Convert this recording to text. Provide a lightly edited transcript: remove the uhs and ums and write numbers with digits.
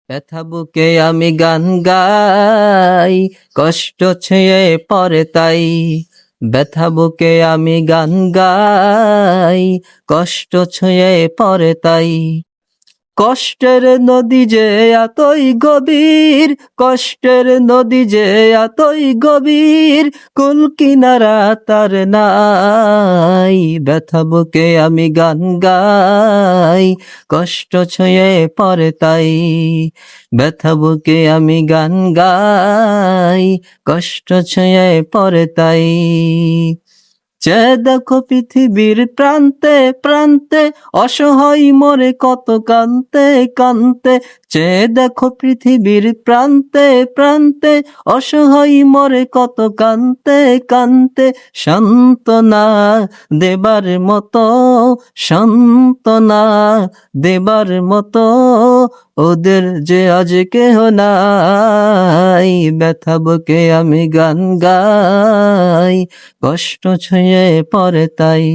ব্যথা বুকে আমি গান গাই, কষ্ট ছুঁয়ে পড়ে তাই। ব্যথা বুকে আমি গান গাই, কষ্ট ছুঁয়ে পড়ে তাই। কষ্টের নদী যে এতই গভীর, কষ্টের নদী যে এতই গভীর, কুল কিনারা তার নাই। ব্যথা বুকে আমি গান গাই, কষ্ট ছুঁয়ে পড়ে তাই। ব্যথা বুকে আমি গান গাই, কষ্ট ছুঁয়ে পড়ে তাই। যে দেখো পৃথিবীর প্রান্তে প্রান্তে, অসহায় মরে কত কান্তে কান্তে। যে দেখো পৃথিবীর প্রান্তে প্রান্তে, অসহায় মরে কত কান্তে কান্তে। সান্ত্বনা দেবার মতো, সান্ত্বনা দেবার মতো, ওদের যে আজ কেহ নাই। ব্যথা বুকে আমি গান গাই, কষ্ট ছুঁয়ে পড়ে তাই।